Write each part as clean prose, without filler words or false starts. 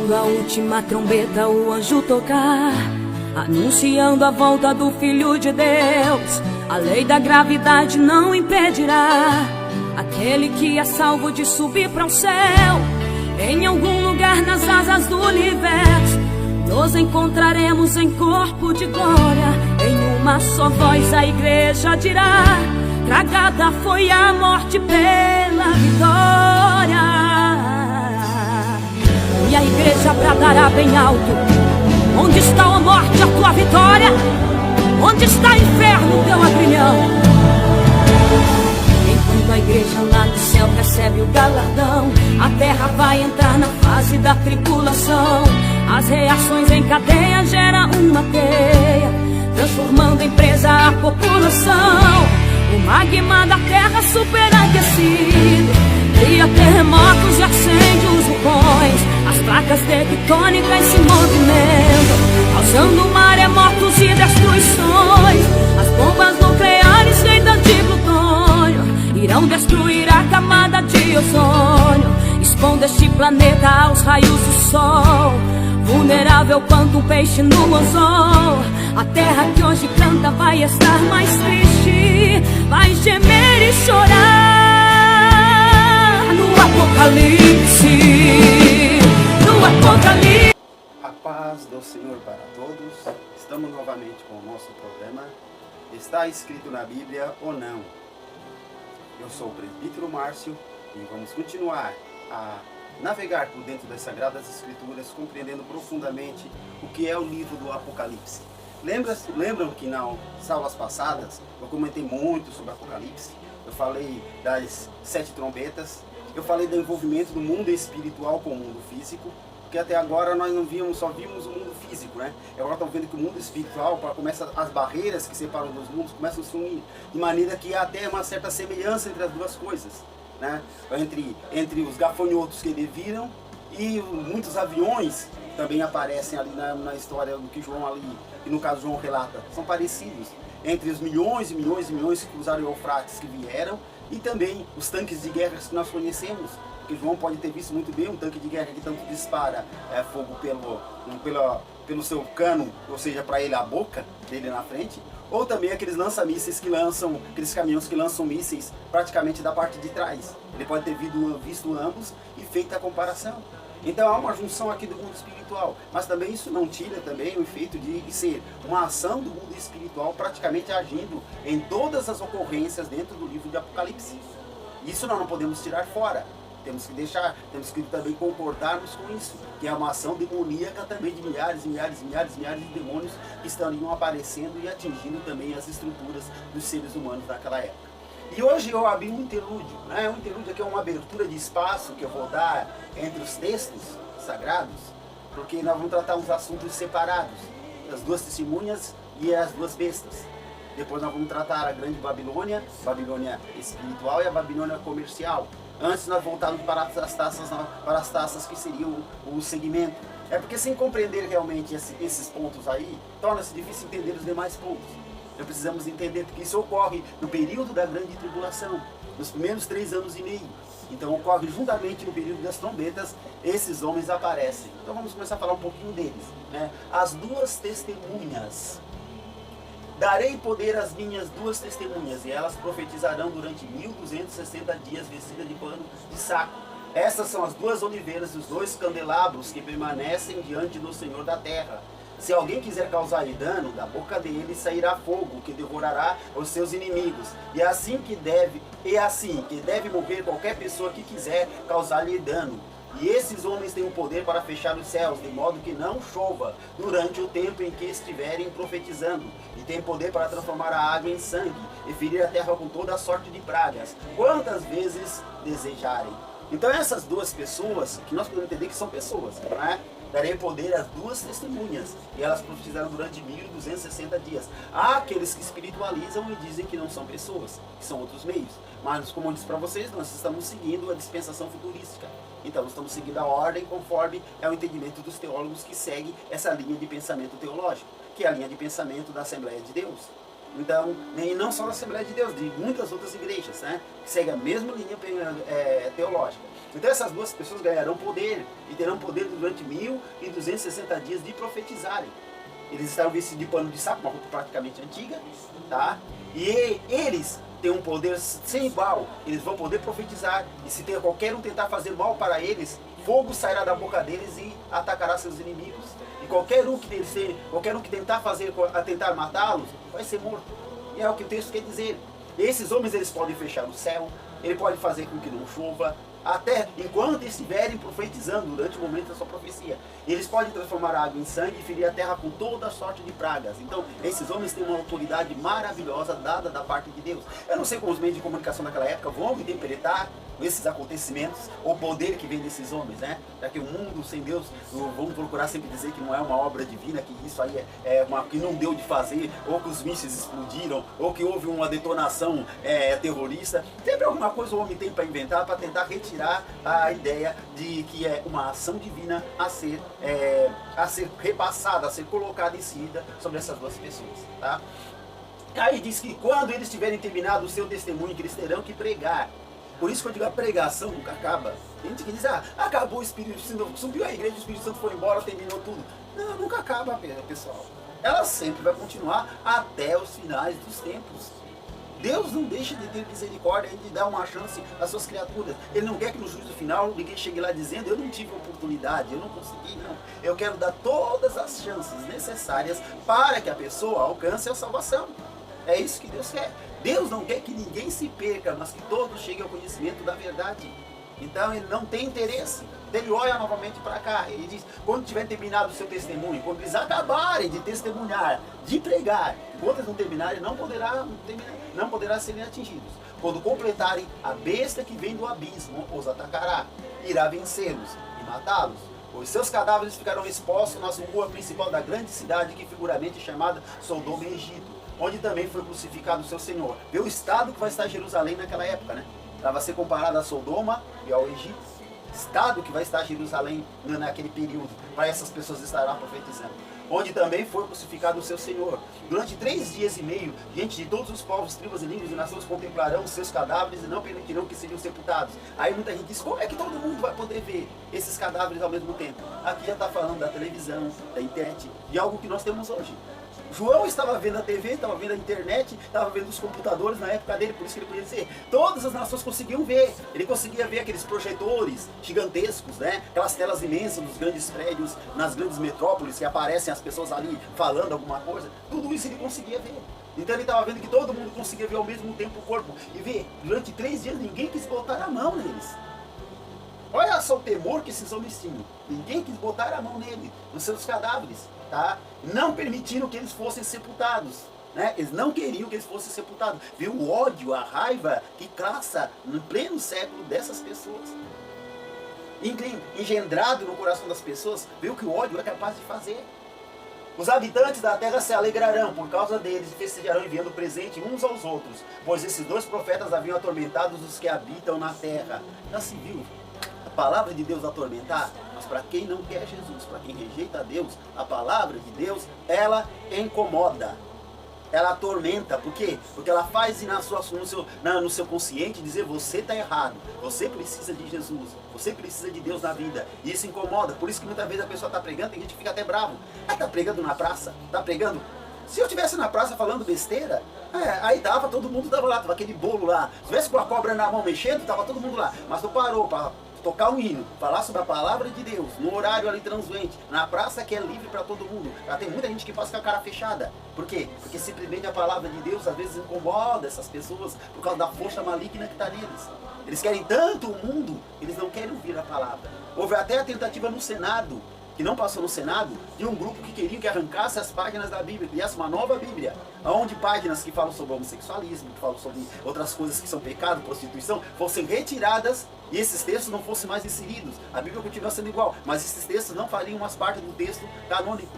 Quando a última trombeta o anjo tocar, anunciando a volta do Filho de Deus, a lei da gravidade não impedirá aquele que é salvo de subir para o céu. Em algum lugar nas asas do universo nos encontraremos em corpo de glória. Em uma só voz a igreja dirá: tragada foi a morte pela vitória. E a igreja bradará bem alto: onde está a morte, a tua vitória? Onde está, inferno, teu agrilhão? Enquanto a igreja lá do céu recebe o galardão, a terra vai entrar na fase da tribulação. As reações em cadeia geram uma teia, transformando em presa a população. O magma da terra superaquecido cria terremotos e acende os vulcões. As placas tectônicas se movimentam, causando maremotos e destruições. As bombas nucleares feitas de plutônio irão destruir a camada de ozônio, expondo este planeta aos raios do sol. Vulnerável quanto um peixe no anzol, a terra que hoje canta vai estar mais triste, vai gemer e chorar no Apocalipse, no Apocalipse. A paz do Senhor para todos. Estamos novamente com o nosso programa Está Escrito na Bíblia ou Não? Eu sou o presbítero Márcio e vamos continuar a navegar por dentro das Sagradas Escrituras, compreendendo profundamente o que é o livro do Apocalipse. Lembram que nas aulas passadas eu comentei muito sobre Apocalipse? Eu falei das 7 trombetas, eu falei do envolvimento do mundo espiritual com o mundo físico, porque até agora nós não víamos, só vimos o mundo físico, né? Agora estamos vendo que o mundo espiritual, as barreiras que separam dos mundos começam a se unir, de maneira que há até uma certa semelhança entre as duas coisas, né? Entre os gafanhotos que eles viram e muitos aviões também aparecem ali na história do que João ali, e no caso João relata, são parecidos. Entre os milhões e milhões e milhões que cruzaram o Eufrates que vieram, e também os tanques de guerra que nós conhecemos, que João pode ter visto muito bem, um tanque de guerra que tanto dispara fogo pelo seu cano, ou seja, para ele a boca dele na frente, ou também aqueles lança-mísseis que lançam, aqueles caminhões que lançam mísseis praticamente da parte de trás. Ele pode ter visto ambos e feito a comparação. Então há uma junção aqui do mundo espiritual, mas também isso não tira também o efeito de ser uma ação do mundo espiritual praticamente agindo em todas as ocorrências dentro do livro de Apocalipse. Isso nós não podemos tirar fora. Temos que também concordarmos com isso, que é uma ação demoníaca também de milhares e milhares e milhares e milhares de demônios que estariam aparecendo e atingindo também as estruturas dos seres humanos naquela época. E hoje eu abri um interlúdio, né? Um interlúdio aqui é uma abertura de espaço que eu vou dar entre os textos sagrados, porque nós vamos tratar uns assuntos separados, as 2 testemunhas e as 2 bestas. Depois nós vamos tratar a grande Babilônia, Babilônia espiritual e a Babilônia comercial. Antes nós voltarmos para as taças que seriam o segmento. É porque sem compreender realmente esses pontos aí, torna-se difícil entender os demais pontos. Nós precisamos entender que isso ocorre no período da grande tribulação, nos primeiros 3 anos e meio. Então ocorre juntamente no período das trombetas, esses homens aparecem. Então vamos começar a falar um pouquinho deles, né? As 2 testemunhas. Darei poder às minhas 2 testemunhas, e elas profetizarão durante 1260 dias vestidas de pano de saco. Essas são as 2 oliveiras e os 2 candelabros que permanecem diante do Senhor da terra. Se alguém quiser causar-lhe dano, da boca dele sairá fogo, que devorará os seus inimigos. E é assim que deve morrer qualquer pessoa que quiser causar-lhe dano. E esses homens têm o poder para fechar os céus, de modo que não chova durante o tempo em que estiverem profetizando. E têm poder para transformar a água em sangue, e ferir a terra com toda a sorte de pragas, quantas vezes desejarem. Então essas 2 pessoas, que nós podemos entender que são pessoas, não é? Darei poder às 2 testemunhas, e elas profetizaram durante 1260 dias. Há aqueles que espiritualizam e dizem que não são pessoas, que são outros meios. Mas, como eu disse para vocês, nós estamos seguindo a dispensação futurística. Então, nós estamos seguindo a ordem conforme é o entendimento dos teólogos que seguem essa linha de pensamento teológico, que é a linha de pensamento da Assembleia de Deus. Então, e não só da Assembleia de Deus, de muitas outras igrejas, né, que seguem a mesma linha teológica. Então essas duas pessoas ganharão poder, e terão poder durante 1260 dias de profetizarem. Eles estarão vestidos de pano de saco, uma roupa praticamente antiga, tá? E eles têm um poder sem igual, eles vão poder profetizar, e se qualquer um tentar fazer mal para eles, fogo sairá da boca deles e atacará seus inimigos. E qualquer um que tentar matá-los, vai ser morto. E é o que o texto quer dizer. Esses homens, eles podem fechar o céu, ele pode fazer com que não chova, até enquanto estiverem profetizando, durante o momento da sua profecia. Eles podem transformar a água em sangue e ferir a terra com toda sorte de pragas. Então, esses homens têm uma autoridade maravilhosa dada da parte de Deus. Eu não sei como os meios de comunicação naquela época vão interpretar esses acontecimentos, o poder que vem desses homens, né? Já que o mundo sem Deus, vamos procurar sempre dizer que não é uma obra divina, que isso aí que não deu de fazer, ou que os mísseis explodiram, ou que houve uma detonação terrorista. Sempre alguma coisa o homem tem para inventar, para tentar retirar a ideia de que é uma ação divina a ser repassada, a ser colocada em seguida sobre essas duas pessoas, tá? Aí diz que quando eles tiverem terminado o seu testemunho, que eles terão que pregar. Por isso que eu digo, a pregação nunca acaba. Tem gente que diz, acabou o Espírito Santo, subiu a igreja, o Espírito Santo foi embora, terminou tudo. Não, nunca acaba, pessoal. Ela sempre vai continuar até os finais dos tempos. Deus não deixa de ter misericórdia, de dar uma chance às suas criaturas. Ele não quer que no juízo final ninguém chegue lá dizendo, eu não tive oportunidade, eu não consegui, não. Eu quero dar todas as chances necessárias para que a pessoa alcance a salvação. É isso que Deus quer. Deus não quer que ninguém se perca, mas que todos cheguem ao conhecimento da verdade. Então ele não tem interesse. Ele olha novamente para cá. Ele diz, quando tiver terminado o seu testemunho, quando eles acabarem de testemunhar, de pregar, enquanto eles não terminarem, não poderá serem atingidos. Quando completarem, a besta que vem do abismo os atacará, irá vencê-los e matá-los. Os seus cadáveres ficarão expostos na rua principal da grande cidade, que figuramente é chamada Sodoma e Egito, onde também foi crucificado o seu Senhor. Vê o estado que vai estar Jerusalém naquela época, né? Ela vai ser comparada a Sodoma e ao Egito. Estado que vai estar Jerusalém naquele período, para essas pessoas estarem profetizando. Onde também foi crucificado o seu Senhor. Durante 3 dias e meio, diante de todos os povos, tribos, línguas e nações contemplarão os seus cadáveres e não permitirão que sejam sepultados. Aí muita gente diz, como é que todo mundo vai poder ver esses cadáveres ao mesmo tempo? Aqui já está falando da televisão, da internet, de algo que nós temos hoje. João estava vendo a TV, estava vendo a internet, estava vendo os computadores na época dele, por isso que ele podia dizer, todas as nações conseguiam ver. Ele conseguia ver aqueles projetores gigantescos, né? Aquelas telas imensas nos grandes prédios, nas grandes metrópoles, que aparecem as pessoas ali falando alguma coisa. Tudo isso ele conseguia ver. Então ele estava vendo que todo mundo conseguia ver ao mesmo tempo o corpo. E ver, durante 3 dias ninguém quis botar a mão neles. Olha só o temor que esses homens tinham. Ninguém quis botar a mão nele, nos seus cadáveres, tá? Não permitiram que eles fossem sepultados, né? Eles não queriam que eles fossem sepultados. Viu o ódio, a raiva que caça no pleno século dessas pessoas. Engendrado no coração das pessoas, viu que o ódio é capaz de fazer. Os habitantes da terra se alegrarão por causa deles e festejarão enviando presente uns aos outros, pois esses 2 profetas haviam atormentado os que habitam na terra. Já se viu a palavra de Deus atormentar? Mas para quem não quer Jesus, para quem rejeita a Deus, a palavra de Deus, ela incomoda. Ela atormenta. Por quê? Porque ela faz no seu consciente dizer, você está errado, você precisa de Jesus, você precisa de Deus na vida. E isso incomoda. Por isso que muitas vezes a pessoa está pregando, tem gente que fica até bravo. Está pregando na praça? Está pregando? Se eu estivesse na praça falando besteira, aí tava, todo mundo tava lá, tava aquele bolo lá. Se tivesse com a cobra na mão mexendo, tava todo mundo lá. Mas tu parou para tocar um hino, falar sobre a palavra de Deus, no horário ali transdoente, na praça que é livre para todo mundo. Já tem muita gente que passa com a cara fechada. Por quê? Porque simplesmente a palavra de Deus às vezes incomoda essas pessoas por causa da força maligna que está neles. Eles querem tanto o mundo, eles não querem ouvir a palavra. Houve até a tentativa no Senado, que não passou no Senado, de um grupo que queria que arrancasse as páginas da Bíblia, criasse uma nova Bíblia, onde páginas que falam sobre homossexualismo, que falam sobre outras coisas que são pecado, prostituição, fossem retiradas e esses textos não fossem mais inseridos. A Bíblia continua sendo igual, mas esses textos não fariam mais parte do texto canônico.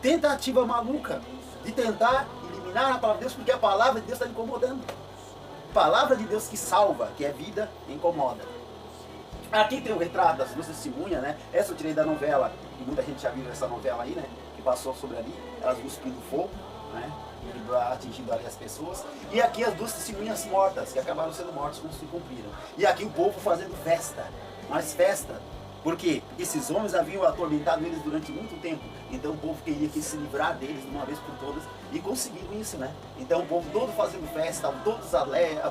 Tentativa maluca de tentar eliminar a palavra de Deus, porque a palavra de Deus está incomodando. Palavra de Deus que salva, que é vida, incomoda. Aqui tem o retrato das 2 testemunhas, né? Essa eu tirei da novela, e muita gente já viu essa novela aí, né? Que passou sobre ali, elas cuspindo fogo. né? Atingindo ali as pessoas. E aqui as 2 testemunhas mortas, que acabaram sendo mortas como se cumpriram. E aqui o povo fazendo festa, mas festa. Por quê? Porque esses homens haviam atormentado eles durante muito tempo. Então o povo queria que se livrar deles de uma vez por todas. E conseguiram isso, né? Então o povo todo fazendo festa, todos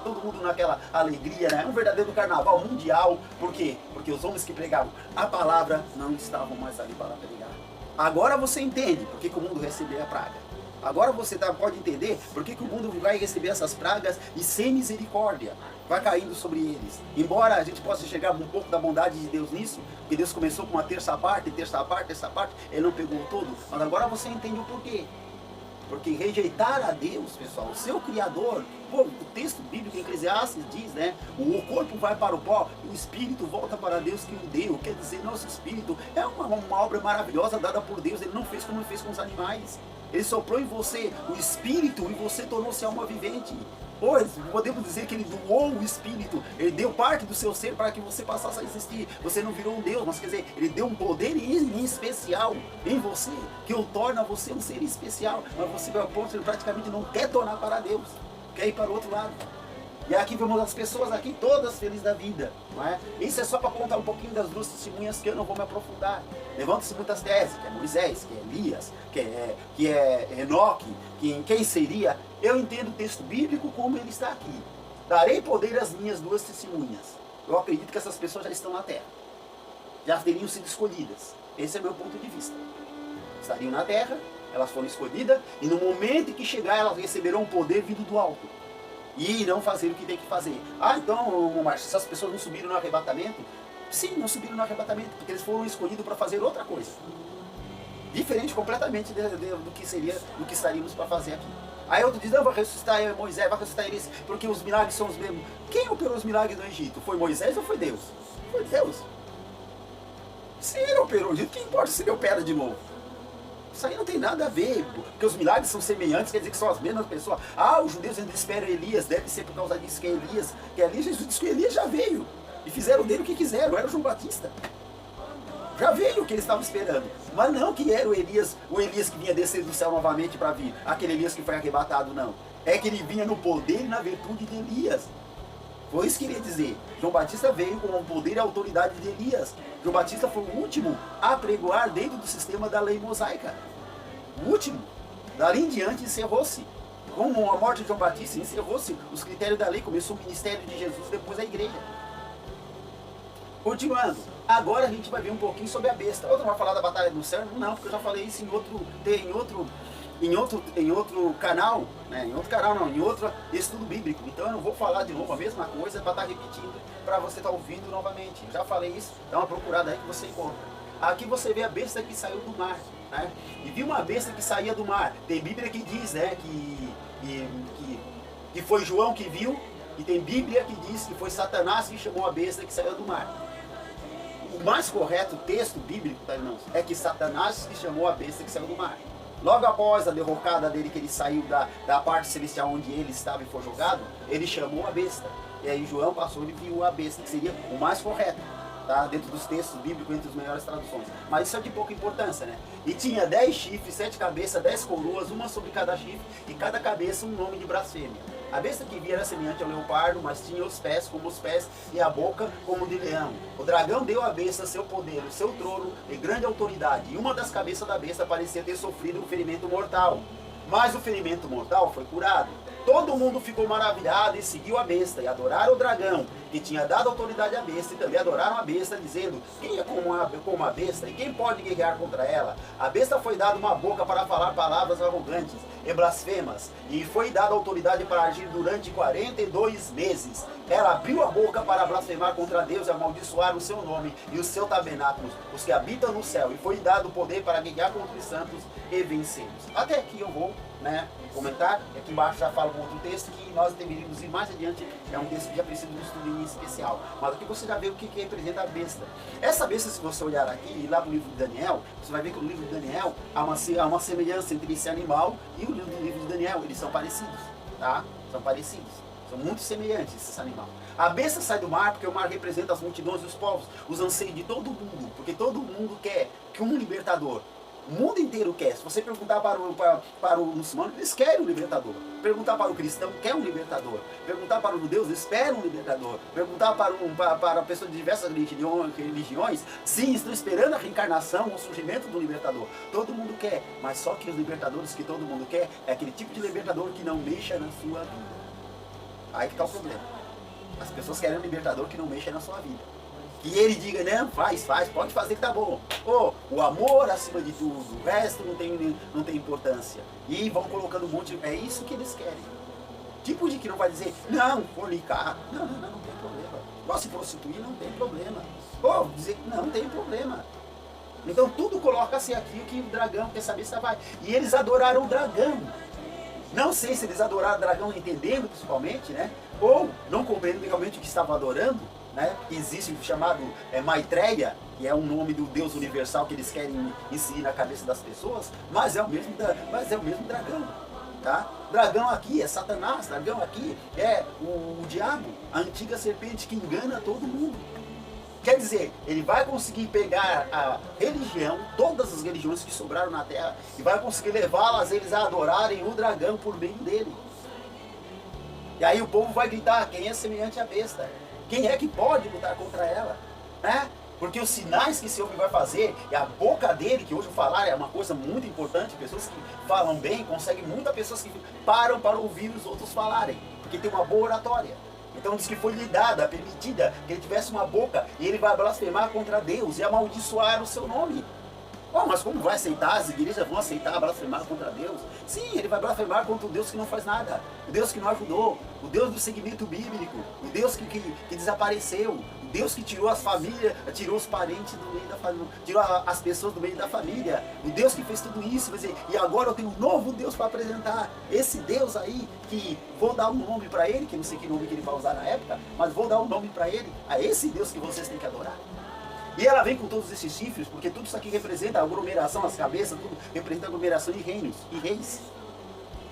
todo mundo naquela alegria, né? Um verdadeiro carnaval mundial. Por quê? Porque os homens que pregavam a palavra não estavam mais ali para pregar. Agora você entende por que o mundo recebeu a praga. Agora você pode entender por que o mundo vai receber essas pragas e sem misericórdia vai caindo sobre eles. Embora a gente possa enxergar um pouco da bondade de Deus nisso, porque Deus começou com uma terça parte, Ele não pegou todo, mas agora você entende o porquê. Porque rejeitar a Deus, pessoal, o seu Criador, o texto bíblico em Eclesiastes diz, né? O corpo vai para o pó e o espírito volta para Deus que o deu. Quer dizer, nosso espírito é uma obra maravilhosa dada por Deus. Ele não fez como ele fez com os animais. Ele soprou em você o espírito e você tornou-se alma vivente. Pois, podemos dizer que ele doou o espírito, ele deu parte do seu ser para que você passasse a existir. Você não virou um Deus, mas quer dizer, ele deu um poder em especial em você, que o torna você um ser especial. Mas você praticamente não quer tornar para Deus, quer ir para o outro lado. E aqui vemos as pessoas aqui todas felizes da vida, não é? Isso é só para contar um pouquinho das 2 testemunhas que eu não vou me aprofundar. Levantam-se muitas teses, que é Moisés, que é Elias, que é Enoque, quem seria. Eu entendo o texto bíblico como ele está aqui. Darei poder às minhas 2 testemunhas. Eu acredito que essas pessoas já estão na terra. Já teriam sido escolhidas. Esse é o meu ponto de vista. Estariam na terra, elas foram escolhidas, e no momento em que chegar, elas receberão um poder vindo do alto. E irão fazer o que tem que fazer. Ah, então, Márcio, essas pessoas não subiram no arrebatamento? Sim, não subiram no arrebatamento, porque eles foram escolhidos para fazer outra coisa. Diferente completamente do que estaríamos para fazer aqui. Aí outro diz, não, vai ressuscitar Moisés, vai ressuscitar eles, porque os milagres são os mesmos. Quem operou os milagres no Egito? Foi Moisés ou foi Deus? Foi Deus. Se ele operou o Egito, quem importa se ele opera de novo? Isso aí não tem nada a ver, porque os milagres são semelhantes, quer dizer que são as mesmas pessoas. Ah, os judeus ainda esperam Elias, deve ser por causa disso que Elias, Jesus disse que Elias já veio. E fizeram dele o que quiseram, era o João Batista. Já veio o que eles estavam esperando. Mas não que era o Elias que vinha descer do céu novamente para vir, aquele Elias que foi arrebatado, não. É que ele vinha no poder e na virtude de Elias. Foi isso que queria dizer. João Batista veio com o poder e a autoridade de Elias. João Batista foi o último a pregoar dentro do sistema da lei mosaica. O último. Dali em diante encerrou-se. Com a morte de João Batista encerrou-se os critérios da lei. Começou o ministério de Jesus, depois a igreja. Continuando. Agora a gente vai ver um pouquinho sobre a besta. Outro vai falar da batalha do céu? Não, porque eu já falei isso em outro canal, né? Em outro estudo bíblico. Então eu não vou falar de novo a mesma coisa para estar repetindo, para você estar ouvindo novamente. Eu já falei isso, dá uma procurada aí que você encontra. Aqui você vê a besta que saiu do mar, né? E viu uma besta que saía do mar. Tem Bíblia que diz, né, que foi João que viu, e tem Bíblia que diz que foi Satanás que chamou a besta que saiu do mar. O mais correto texto bíblico, tá, irmãos, é que Satanás que chamou a besta que saiu do mar. Logo após a derrocada dele, que ele saiu da parte celestial onde ele estava e foi jogado, ele chamou a besta. E aí João passou e viu a besta, que seria o mais correto, tá? Dentro dos textos bíblicos, entre as melhores traduções. Mas isso é de pouca importância, né? E tinha 10 chifres, 7 cabeças, 10 coroas, uma sobre cada chifre, e cada cabeça um nome de blasfêmia. A besta que via era semelhante ao leopardo, mas tinha os pés como os pés e a boca como de leão. O dragão deu à besta seu poder, o seu trono e grande autoridade. E uma das cabeças da besta parecia ter sofrido um ferimento mortal. Mas o ferimento mortal foi curado. Todo mundo ficou maravilhado e seguiu a besta e adoraram o dragão, que tinha dado autoridade à besta, e também adoraram a besta, dizendo: quem é como a besta e quem pode guerrear contra ela? A besta foi dada uma boca para falar palavras arrogantes e blasfemas, e foi dada autoridade para agir durante 42 meses. Ela abriu a boca para blasfemar contra Deus e amaldiçoar o seu nome e o seu tabernáculo, os que habitam no céu, e foi dado o poder para guerrear contra os santos e vencê-los. Até aqui eu vou, né, comentar. Aqui embaixo já fala um outro texto que nós deveríamos ir mais adiante. É um texto que já precisa de um estudo em especial. Mas aqui você já vê o que representa a besta. Essa besta, se você olhar aqui e lá no livro de Daniel, você vai ver que no livro de Daniel há uma semelhança entre esse animal e o livro de Daniel. Eles são parecidos, tá? São parecidos. São muito semelhantes esse animal. A besta sai do mar porque o mar representa as multidões dos povos, os anseios de todo mundo, porque todo mundo quer que um libertador. O mundo inteiro quer. Se você perguntar para o muçulmano, eles querem um libertador. Perguntar para o cristão, quer um libertador. Perguntar para os judeus, eles esperam um libertador. Perguntar para pessoas de diversas religiões, sim, estão esperando a reencarnação, o surgimento do libertador. Todo mundo quer, mas só que os libertadores que todo mundo quer é aquele tipo de libertador que não mexa na sua vida. Aí que está o problema. As pessoas querem um libertador que não mexa na sua vida. Que ele diga, não, faz, pode fazer que tá bom. O amor acima de tudo, o resto não tem importância. E vão colocando um monte de... É isso que eles querem. Tipo de que não vai dizer, não, fornicar. Não tem problema. Ou se prostituir, não tem problema. Ou dizer, não tem problema. Então tudo coloca-se aqui o que o dragão quer saber se vai. E eles adoraram o dragão. Não sei se eles adoraram o dragão entendendo principalmente, né? Ou não compreendendo realmente o que estavam adorando. Né? Existe o chamado Maitreya, que é um nome do Deus universal que eles querem inserir na cabeça das pessoas, mas é o mesmo dragão. Tá? Dragão aqui é Satanás, dragão aqui é o diabo, a antiga serpente que engana todo mundo. Quer dizer, ele vai conseguir pegar a religião, todas as religiões que sobraram na Terra, e vai conseguir levá-las eles a adorarem o dragão por meio dele. E aí o povo vai gritar, quem é semelhante à besta? Quem é que pode lutar contra ela? Né? Porque os sinais que esse homem vai fazer, e a boca dele, que hoje o falar é uma coisa muito importante, pessoas que falam bem, conseguem muitas pessoas que param para ouvir os outros falarem, porque tem uma boa oratória. Então diz que foi lhe dada, permitida, que ele tivesse uma boca, e ele vai blasfemar contra Deus e amaldiçoar o seu nome. Mas como vai aceitar? As igrejas vão aceitar blasfemar contra Deus? Sim, ele vai blasfemar contra o Deus que não faz nada, o Deus que não ajudou, o Deus do segmento bíblico, o Deus que desapareceu, o Deus que tirou as famílias, tirou os parentes do meio da família, tirou as pessoas do meio da família, o Deus que fez tudo isso, vai dizer, e agora eu tenho um novo Deus para apresentar, esse Deus aí, que vou dar um nome para ele, que não sei que nome que ele vai usar na época, mas vou dar um nome para ele, a esse Deus que vocês têm que adorar. E ela vem com todos esses chifres, porque tudo isso aqui representa a aglomeração, as cabeças, tudo representa a aglomeração de reinos e reis.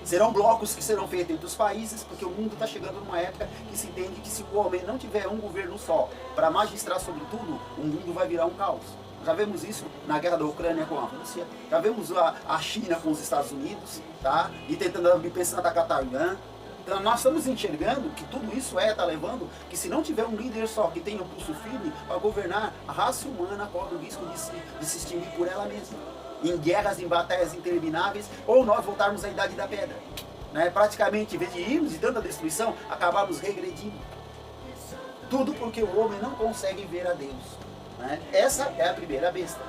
Serão blocos que serão feitos entre os países, porque o mundo está chegando numa época que se entende que se o homem não tiver um governo só para magistrar sobre tudo, o mundo vai virar um caos. Já vemos isso na guerra da Ucrânia com a Rússia, já vemos a China com os Estados Unidos, tá? E pensando em atacar Taiwan. Então nós estamos enxergando que tudo isso está levando, que se não tiver um líder só que tenha um pulso firme para governar, a raça humana corre o risco de se extinguir por ela mesma. Em guerras, em batalhas intermináveis, ou nós voltarmos à Idade da Pedra. Né? Praticamente, em vez de irmos de tanta destruição, acabarmos regredindo. Tudo porque o homem não consegue ver a Deus. Né? Essa é a primeira besta.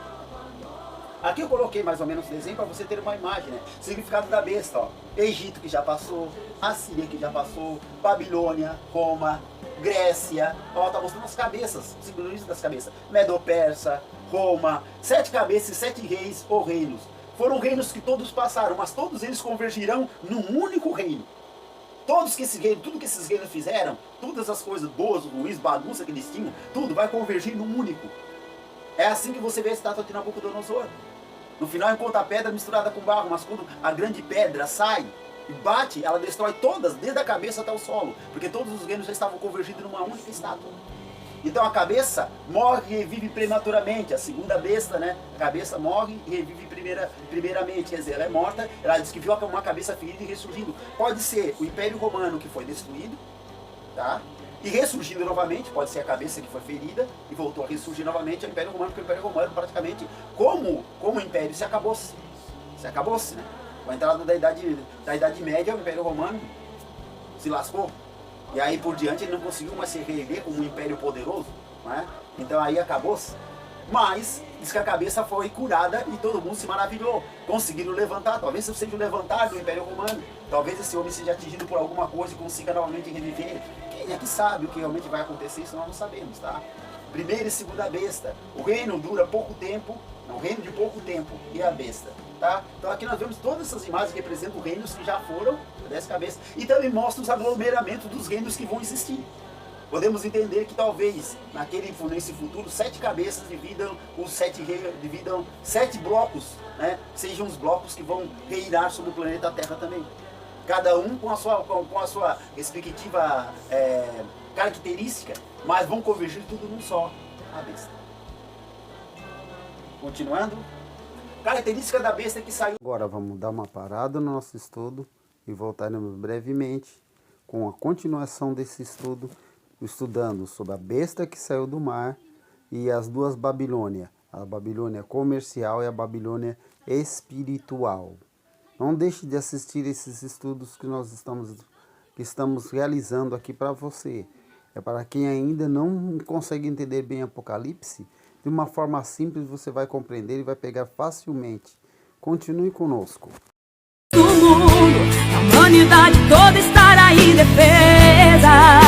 Aqui eu coloquei mais ou menos o desenho para você ter uma imagem, né? Significado da besta, ó. Egito que já passou, Assíria que já passou, Babilônia, Roma, Grécia, ó, tá mostrando as cabeças, o simbolismo das cabeças. Medo-Persa, Roma, 7 cabeças e 7 reis ou reinos. Foram reinos que todos passaram, mas todos eles convergirão num único reino. Tudo que esses reinos fizeram, todas as coisas boas, ruins, bagunça que eles tinham, tudo vai convergir num único. É assim que você vê a estátua de Nabucodonosor. No final encontra a pedra misturada com barro, mas quando a grande pedra sai e bate, ela destrói todas, desde a cabeça até o solo, porque todos os reinos já estavam convergidos numa única estátua. Então a cabeça morre e revive prematuramente, a segunda besta, né? A cabeça morre e revive primeiramente, quer dizer, ela é morta, ela diz que viu uma cabeça ferida e ressurgindo. Pode ser o Império Romano que foi destruído, tá? E ressurgindo novamente, pode ser a cabeça que foi ferida e voltou a ressurgir novamente, é o Império Romano, porque o Império Romano praticamente, como império, se acabou-se. Se acabou-se, né? Com a entrada da Idade Média, o Império Romano se lascou. E aí por diante ele não conseguiu mais se reerguer como um império poderoso, né? Então aí acabou-se. Mas diz que a cabeça foi curada e todo mundo se maravilhou. Conseguiram levantar, talvez seja o levantar do Império Romano. Talvez esse homem seja atingido por alguma coisa e consiga novamente reviver. Quem é que sabe o que realmente vai acontecer? Isso nós não sabemos, tá? Primeira e segunda besta. O reino dura pouco tempo, é um reino de pouco tempo, e a besta. Tá? Então aqui nós vemos todas essas imagens que representam reinos que já foram, 10 cabeças, e também mostra os aglomeramentos dos reinos que vão existir. Podemos entender que talvez nesse futuro 7 cabeças dividam 7 blocos, né? Sejam os blocos que vão reinar sobre o planeta Terra também. Cada um com a sua respectiva característica, mas vão convergir tudo num só, a besta. Continuando. Característica da besta que saiu. Agora vamos dar uma parada no nosso estudo e voltaremos brevemente com a continuação desse estudo, estudando sobre a besta que saiu do mar e as duas Babilônias, a Babilônia comercial e a Babilônia espiritual. Não deixe de assistir esses estudos que nós estamos realizando aqui para você. É para quem ainda não consegue entender bem Apocalipse, de uma forma simples você vai compreender e vai pegar facilmente. Continue conosco. Do mundo, a humanidade toda estará indefesa.